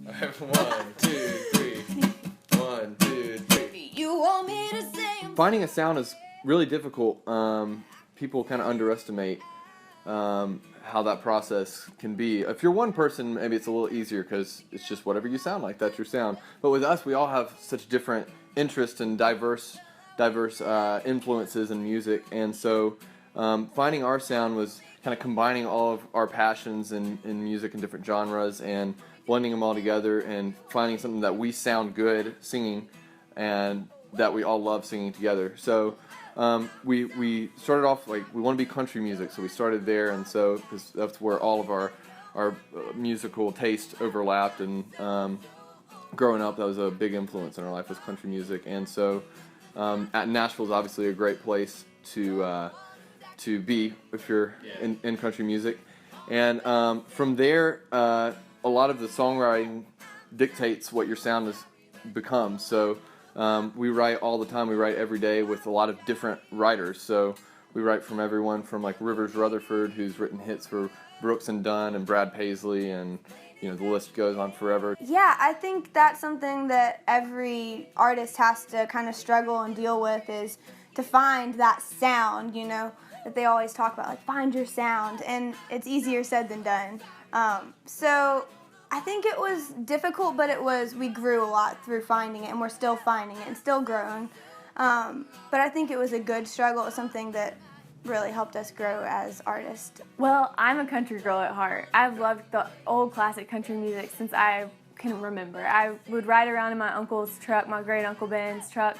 1, 2, 3. 1, 2, 3. You want me to say Finding a sound is really difficult. People kind of underestimate how that process can be. If you're one person, maybe it's a little easier because it's just whatever you sound like, that's your sound. But with us, we all have such different interests and diverse influences in music, and so finding our sound was kind of combining all of our passions in music and different genres and blending them all together and finding something that we sound good singing and that we all love singing together. So we started off like we want to be country music, so we started there, and so because that's where all of our musical taste overlapped, and growing up that was a big influence in our life was country music, and so at Nashville is obviously a great place to be if you're in country music, and from there a lot of the songwriting dictates what your sound has become. So we write all the time. We write every day with a lot of different writers. So we write from everyone from like Rivers Rutherford, who's written hits for Brooks and Dunn and Brad Paisley, and the list goes on forever. Yeah, I think that's something that every artist has to kind of struggle and deal with, is to find that sound, that they always talk about, like find your sound, and it's easier said than done. So I think it was difficult, but we grew a lot through finding it, and we're still finding it and still growing. But I think it was a good struggle. It was something that really helped us grow as artists. Well, I'm a country girl at heart. I've loved the old classic country music since I can remember. I would ride around in my uncle's truck, my great Uncle Ben's truck,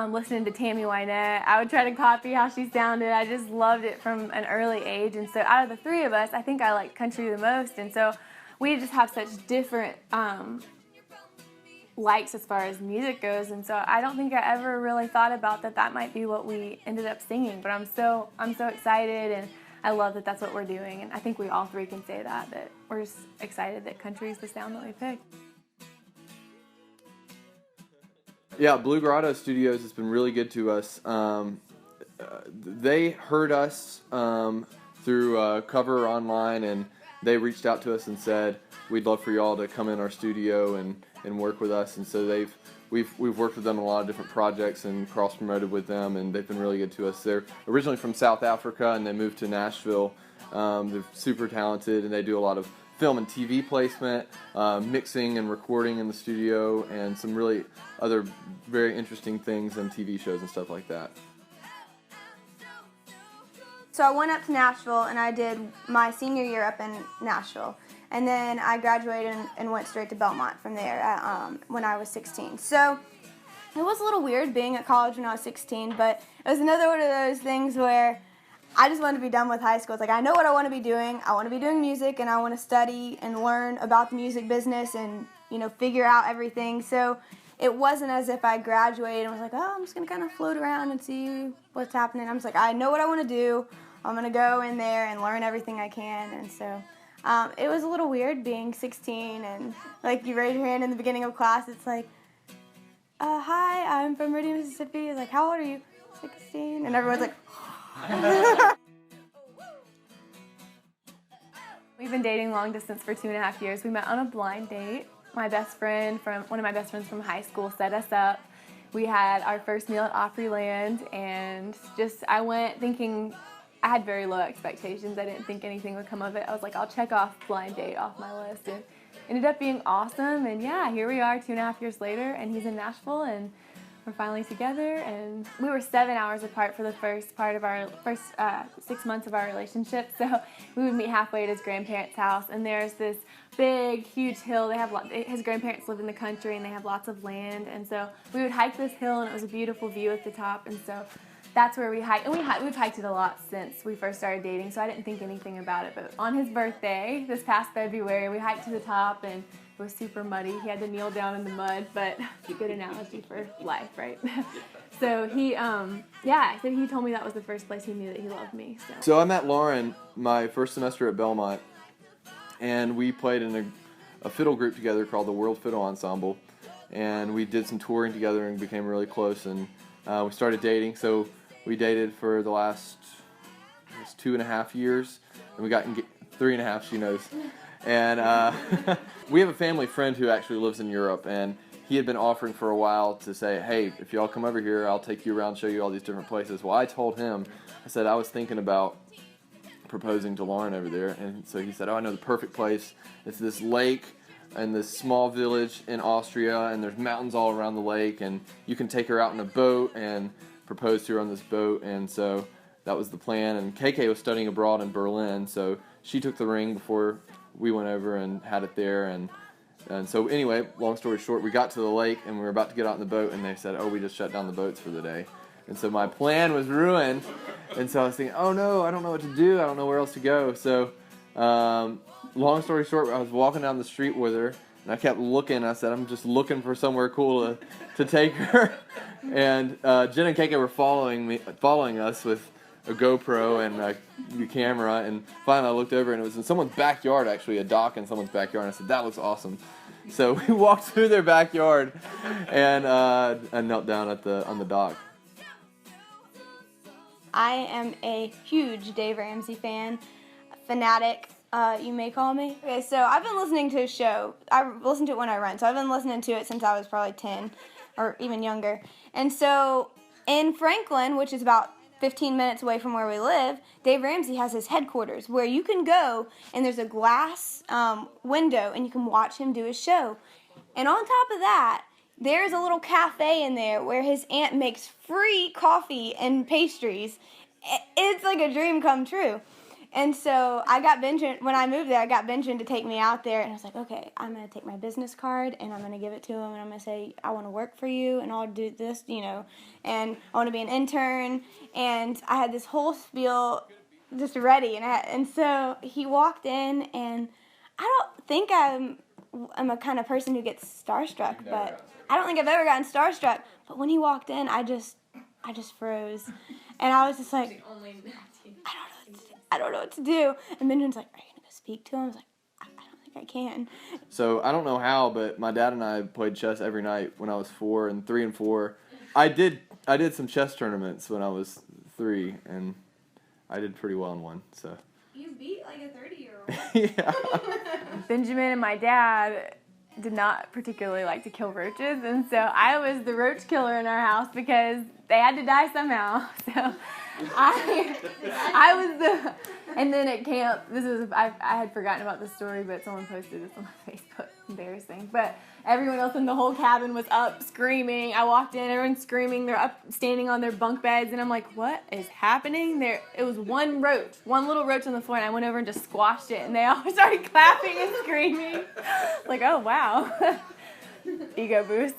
listening to Tammy Wynette. I would try to copy how she sounded. I just loved it from an early age, and so out of the three of us, I think I like country the most, and so we just have such different likes as far as music goes, and so I don't think I ever really thought about that might be what we ended up singing, but I'm so excited, and I love that that's what we're doing, and I think we all three can say that we're just excited that country is the sound that we picked. Yeah, Blue Grotto Studios has been really good to us. They heard us through cover online, and they reached out to us and said, we'd love for y'all to come in our studio and work with us. And so we've worked with them on a lot of different projects and cross-promoted with them, and they've been really good to us. They're originally from South Africa, and they moved to Nashville. They're super talented, and they do a lot of film and TV placement, mixing and recording in the studio, and some really other very interesting things and TV shows and stuff like that. So I went up to Nashville, and I did my senior year up in Nashville. And then I graduated and went straight to Belmont from there when I was 16. So it was a little weird being at college when I was 16, but it was another one of those things where I just wanted to be done with high school. It's like, I know what I want to be doing. I want to be doing music, and I want to study and learn about the music business and, figure out everything. So it wasn't as if I graduated and was like, oh, I'm just going to kind of float around and see what's happening. I'm just like, I know what I want to do. I'm going to go in there and learn everything I can. And so it was a little weird being 16, and like you raise your hand in the beginning of class. It's like, hi, I'm from Meridian, Mississippi. It's like, how old are you? 16. And everyone's like, We've been dating long distance for 2.5 years. We met on a blind date. One of my best friends from high school set us up. We had our first meal at Opryland, and I went thinking, I had very low expectations. I didn't think anything would come of it. I was like, I'll check off blind date off my list, and ended up being awesome. And yeah, here we are 2.5 years later, and he's in Nashville, and we're finally together. And we were 7 hours apart for the first 6 months of our relationship. So we would meet halfway at his grandparents' house, and there's this big, huge hill. His grandparents live in the country, and they have lots of land. And so we would hike this hill, and it was a beautiful view at the top. And so that's where we hiked, and we've hiked it a lot since we first started dating, so I didn't think anything about it. But on his birthday, this past February, we hiked to the top, and it was super muddy. He had to kneel down in the mud, but good analogy for life, right? So he told me that was the first place he knew that he loved me. So I met Lauren my first semester at Belmont, and we played in a fiddle group together called the World Fiddle Ensemble, and we did some touring together and became really close, and we started dating. So we dated for the last 2.5 years, and we got 3.5, she knows. And we have a family friend who actually lives in Europe, and he had been offering for a while to say, hey, if y'all come over here, I'll take you around, show you all these different places. Well, I told him, I said, I was thinking about proposing to Lauren over there. And so he said, oh, I know the perfect place. It's this lake in this small village in Austria, and there's mountains all around the lake, and you can take her out in a boat and propose to her on this boat. And so that was the plan. And KK was studying abroad in Berlin, so she took the ring before we went over and had it there. And so anyway, long story short, we got to the lake, and we were about to get out in the boat, and they said, oh, we just shut down the boats for the day. And so my plan was ruined, and so I was thinking, oh no, I don't know what to do, I don't know where else to go. So long story short, I was walking down the street with her, and I kept looking. I said, I'm just looking for somewhere cool to take her. And Jen and KK were following us with a GoPro and a camera. And finally I looked over, and it was in someone's backyard, actually, a dock in someone's backyard. And I said, that looks awesome. So we walked through their backyard and I knelt down on the dock. I am a huge Dave Ramsey fan, fanatic, you may call me. Okay, so I've been listening to his show. I listen to it when I run, so I've been listening to it since I was probably 10 or even younger. And so in Franklin, which is about 15 minutes away from where we live, Dave Ramsey has his headquarters where you can go and there's a glass window and you can watch him do his show. And on top of that, there's a little cafe in there where his aunt makes free coffee and pastries. It's like a dream come true. And so I got Benjamin, when I moved there, I got Benjamin to take me out there. And I was like, okay, I'm going to take my business card and I'm going to give it to him. And I'm going to say, I want to work for you and I'll do this, and I want to be an intern. And I had this whole spiel just ready. And so he walked in, and I don't think I'm a kind of person who gets starstruck, but I don't think I've ever gotten starstruck. But when he walked in, I just froze, and I was just like, I don't know what to do. And Benjamin's like, are you gonna go speak to him? I was like, I don't think I can. So I don't know how, but my dad and I played chess every night when I was 4, and 3 and 4. I did some chess tournaments when I was 3, and I did pretty well in one. So You beat like a 30-year-old. yeah. Benjamin and my dad did not particularly like to kill roaches, and so I was the roach killer in our house because they had to die somehow. So I was the, and then at camp, I had forgotten about this story, but someone posted this on my Facebook. Embarrassing. But everyone else in the whole cabin was up screaming. I walked in, everyone's screaming. They're up standing on their bunk beds, and I'm like, what is happening? It was one little roach on the floor, and I went over and just squashed it, and they all started clapping and screaming. Like, oh wow. Ego boost.